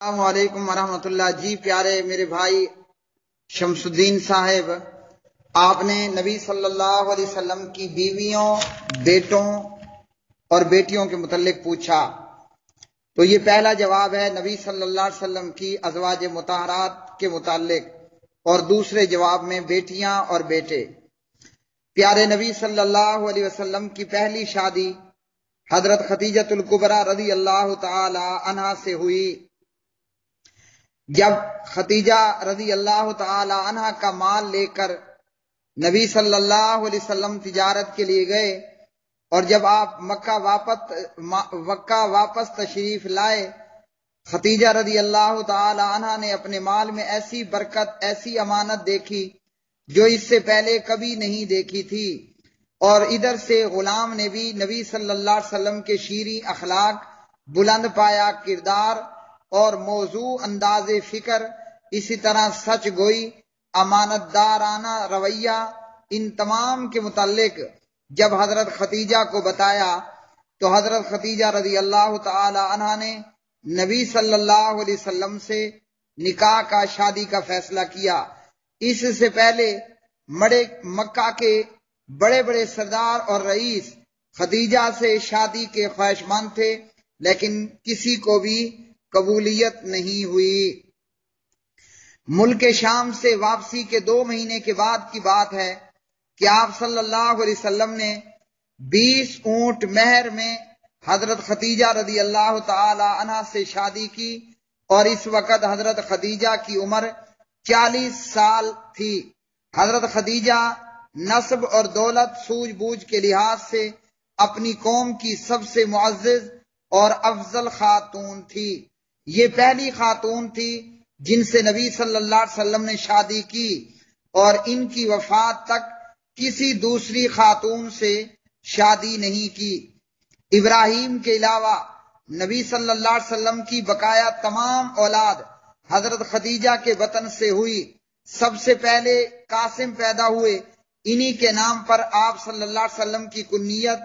السلام علیکم ورحمۃ اللہ۔ جی پیارے میرے بھائی شمس الدین صاحب، آپ نے نبی صلی اللہ علیہ وسلم کی بیویوں، بیٹوں اور بیٹیوں کے متعلق پوچھا، تو یہ پہلا جواب ہے نبی صلی اللہ علیہ وسلم کی ازواج مطہرات کے متعلق، اور دوسرے جواب میں بیٹیاں اور بیٹے۔ پیارے نبی صلی اللہ علیہ وسلم کی پہلی شادی حضرت خدیجۃ الکبریٰ رضی اللہ تعالی عنہا سے ہوئی۔ جب خدیجہ رضی اللہ تعالی عنہا کا مال لے کر نبی صلی اللہ علیہ وسلم تجارت کے لیے گئے، اور جب آپ مکہ واپس تشریف لائے، خدیجہ رضی اللہ تعالی عنہا نے اپنے مال میں ایسی برکت، ایسی امانت دیکھی جو اس سے پہلے کبھی نہیں دیکھی تھی، اور ادھر سے غلام نے بھی نبی صلی اللہ علیہ وسلم کے شیریں اخلاق، بلند پایا کردار اور موضوع انداز فکر، اسی طرح سچ گوئی، امانت دارانہ رویہ، ان تمام کے متعلق جب حضرت خدیجہ کو بتایا تو حضرت خدیجہ رضی اللہ تعالی عنہا نے نبی صلی اللہ علیہ وسلم سے نکاح کا، شادی کا فیصلہ کیا۔ اس سے پہلے مکہ کے بڑے بڑے سردار اور رئیس خدیجہ سے شادی کے خواہشمند تھے، لیکن کسی کو بھی قبولیت نہیں ہوئی۔ ملک شام سے واپسی کے 2 مہینے کے بعد کی بات ہے کہ آپ صلی اللہ علیہ وسلم نے 20 اونٹ مہر میں حضرت خدیجہ رضی اللہ تعالی عنہا سے شادی کی، اور اس وقت حضرت خدیجہ کی عمر 40 سال تھی۔ حضرت خدیجہ نسب اور دولت، سوجھ بوجھ کے لحاظ سے اپنی قوم کی سب سے معزز اور افضل خاتون تھی۔ یہ پہلی خاتون تھی جن سے نبی صلی اللہ علیہ وسلم نے شادی کی، اور ان کی وفات تک کسی دوسری خاتون سے شادی نہیں کی۔ ابراہیم کے علاوہ نبی صلی اللہ علیہ وسلم کی بقایا تمام اولاد حضرت خدیجہ کے بطن سے ہوئی۔ سب سے پہلے قاسم پیدا ہوئے، انہی کے نام پر آپ صلی اللہ علیہ وسلم کی کنیت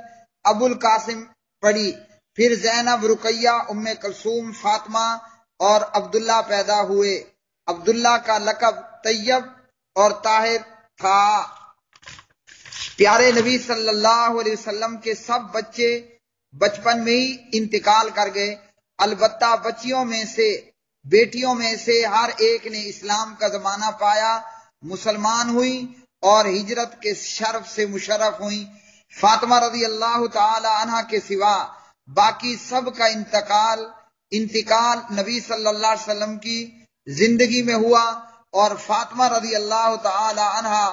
ابو القاسم پڑی۔ پھر زینب، رقیہ، ام کلثوم، فاطمہ اور عبداللہ پیدا ہوئے۔ عبداللہ کا لقب طیب اور طاہر تھا۔ پیارے نبی صلی اللہ علیہ وسلم کے سب بچے بچپن میں ہی انتقال کر گئے، البتہ بچیوں میں سے، بیٹیوں میں سے ہر ایک نے اسلام کا زمانہ پایا، مسلمان ہوئی اور ہجرت کے شرف سے مشرف ہوئی۔ فاطمہ رضی اللہ تعالی عنہا کے سوا باقی سب کا انتقال نبی صلی اللہ علیہ وسلم کی زندگی میں ہوا، اور فاطمہ رضی اللہ تعالی عنہا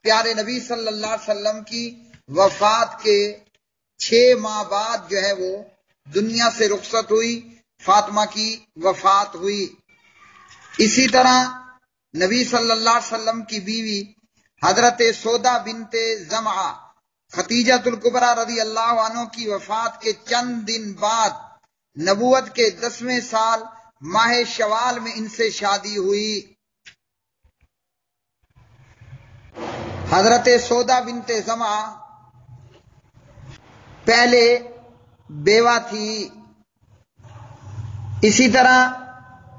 پیارے نبی صلی اللہ علیہ وسلم کی وفات کے 6 ماہ بعد جو ہے وہ دنیا سے رخصت ہوئی، فاطمہ کی وفات ہوئی۔ اسی طرح نبی صلی اللہ علیہ وسلم کی بیوی حضرت سودا بنت زمعہ خدیجۃ الکبریٰ رضی اللہ عنہ کی وفات کے چند دن بعد نبوت کے 10ویں سال ماہ شوال میں ان سے شادی ہوئی۔ حضرت سودا بنت زمعہ پہلے بیوہ تھی۔ اسی طرح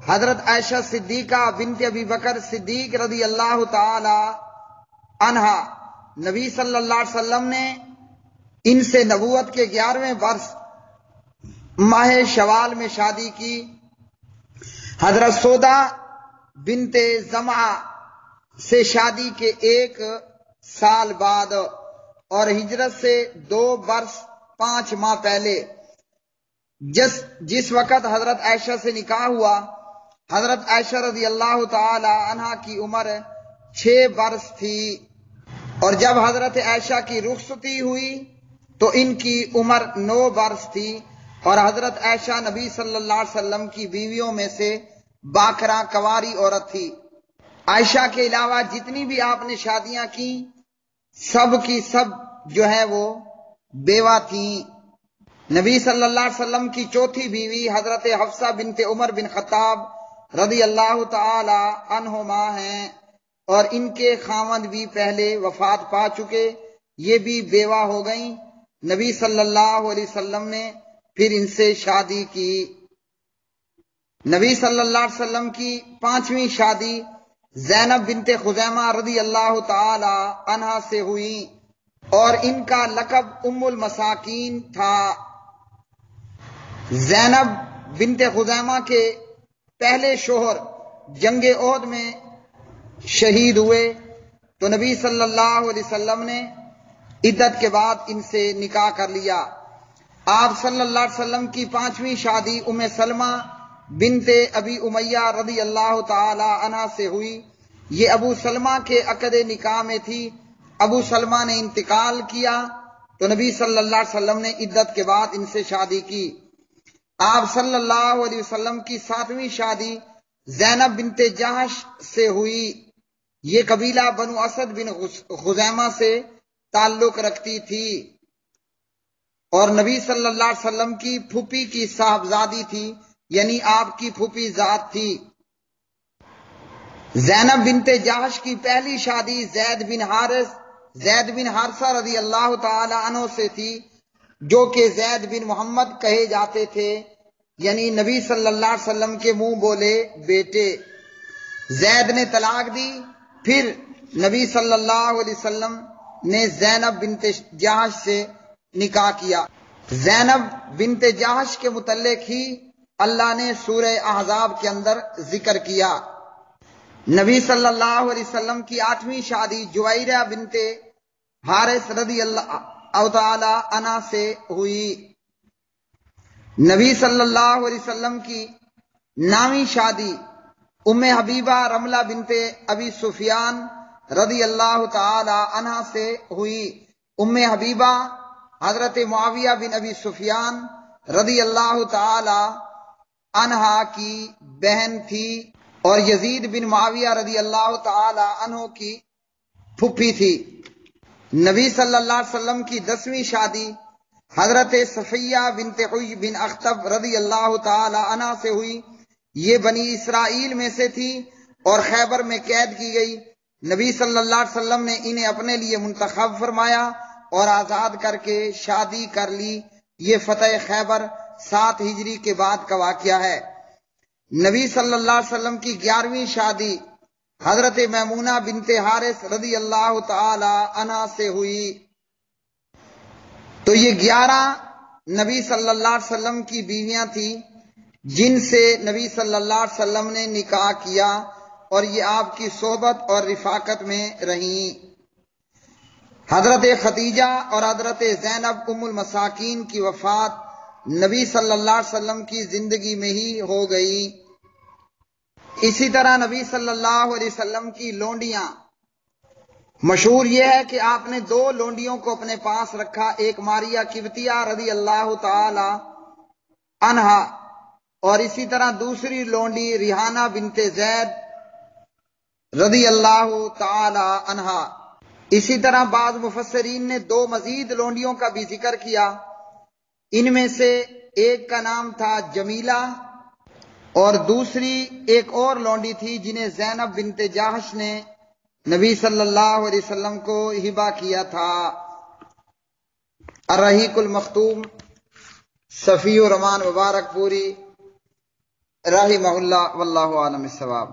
حضرت عائشہ صدیقہ بنت ابی بکر صدیق رضی اللہ تعالی عنہا، نبی صلی اللہ علیہ وسلم نے ان سے نبوت کے 11ویں برس ماہ شوال میں شادی کی۔ حضرت سودا بنت زمعہ سے شادی کے 1 سال بعد اور ہجرت سے 2 برس 5 ماہ پہلے جس وقت حضرت عائشہ سے نکاح ہوا، حضرت عائشہ رضی اللہ تعالی عنہا کی عمر 6 برس تھی، اور جب حضرت عائشہ کی رخصتی ہوئی تو ان کی عمر 9 برس تھی، اور حضرت عائشہ نبی صلی اللہ علیہ وسلم کی بیویوں میں سے باکرہ کنواری عورت تھی۔ عائشہ کے علاوہ جتنی بھی آپ نے شادیاں کی، سب کی سب جو ہے وہ بیوہ تھیں۔ نبی صلی اللہ علیہ وسلم کی چوتھی بیوی حضرت حفصہ بنت عمر بن خطاب رضی اللہ تعالی عنہما ہیں، اور ان کے خاوند بھی پہلے وفات پا چکے، یہ بھی بیوہ ہو گئیں۔ نبی صلی اللہ علیہ وسلم نے پھر ان سے شادی کی۔ نبی صلی اللہ علیہ وسلم کی 5ویں شادی زینب بنت خزیمہ رضی اللہ تعالی عنہا سے ہوئی اور ان کا لقب ام المساکین تھا۔ زینب بنت خزیمہ کے پہلے شوہر جنگ احد میں شہید ہوئے تو نبی صلی اللہ علیہ وسلم نے عدت کے بعد ان سے نکاح کر لیا۔ آپ صلی اللہ علیہ وسلم کی 5ویں شادی ام سلمہ بنت ابی امیہ رضی اللہ تعالی عنہا سے ہوئی۔ یہ ابو سلمہ کے عقد نکاح میں تھی۔ ابو سلمہ نے انتقال کیا تو نبی صلی اللہ علیہ وسلم نے عدت کے بعد ان سے شادی کی۔ آپ صلی اللہ علیہ وسلم کی 7ویں شادی زینب بنت جہش سے ہوئی۔ یہ قبیلہ بنو اسد بن خزیمہ سے تعلق رکھتی تھی اور نبی صلی اللہ علیہ وسلم کی پھوپھی کی صاحبزادی تھی، یعنی آپ کی پھوپھی ذات تھی۔ زینب بنت جہش کی پہلی شادی زید بن حارثہ رضی اللہ تعالی عنہ سے تھی، جو کہ زید بن محمد کہے جاتے تھے، یعنی نبی صلی اللہ علیہ وسلم کے منہ بولے بیٹے۔ زید نے طلاق دی، پھر نبی صلی اللہ علیہ وسلم نے زینب بنت جہش سے نکاح کیا۔ زینب بنت جہش کے متعلق ہی اللہ نے سورہ احزاب کے اندر ذکر کیا۔ نبی صلی اللہ علیہ وسلم کی 8ویں شادی جویریہ بنت حارث رضی اللہ تعالی عنہ سے ہوئی۔ نبی صلی اللہ علیہ وسلم کی 9ویں شادی ام حبیبہ رملہ بنت ابی سفیان رضی اللہ تعالی عنہ سے ہوئی۔ ام حبیبہ حضرت معاویہ بن ابی سفیان رضی اللہ تعالی عنہ کی بہن تھی اور یزید بن معاویہ رضی اللہ تعالی عنہ کی پھوپھی تھی۔ نبی صلی اللہ علیہ وسلم کی 10ویں شادی حضرت صفیہ بنت حی بن اخطب رضی اللہ تعالی عنہ سے ہوئی۔ یہ بنی اسرائیل میں سے تھی اور خیبر میں قید کی گئی۔ نبی صلی اللہ علیہ وسلم نے انہیں اپنے لیے منتخب فرمایا اور آزاد کر کے شادی کر لی۔ یہ فتح خیبر 7 ہجری کے بعد کا واقعہ ہے۔ نبی صلی اللہ علیہ وسلم کی 11ویں شادی حضرت میمونہ بنت حارث رضی اللہ تعالی عنہ سے ہوئی۔ تو یہ 11 نبی صلی اللہ علیہ وسلم کی بیویاں تھیں جن سے نبی صلی اللہ علیہ وسلم نے نکاح کیا اور یہ آپ کی صحبت اور رفاقت میں رہیں۔ حضرت خدیجہ اور حضرت زینب ام المساکین کی وفات نبی صلی اللہ علیہ وسلم کی زندگی میں ہی ہو گئی۔ اسی طرح نبی صلی اللہ علیہ وسلم کی لونڈیاں، مشہور یہ ہے کہ آپ نے 2 لونڈیوں کو اپنے پاس رکھا، ایک ماریہ قبطیہ رضی اللہ تعالی عنہا اور اسی طرح دوسری لونڈی ریحانہ بنت زید رضی اللہ تعالی عنہا۔ اسی طرح بعض مفسرین نے 2 مزید لونڈیوں کا بھی ذکر کیا۔ ان میں سے ایک کا نام تھا جمیلہ اور دوسری ایک اور لونڈی تھی جنہیں زینب بنت جہش نے نبی صلی اللہ علیہ وسلم کو ہبہ کیا تھا۔ الرحیق المختوم صفی الرحمن مبارک پوری رحمہ اللہ، واللہ عالم الصواب۔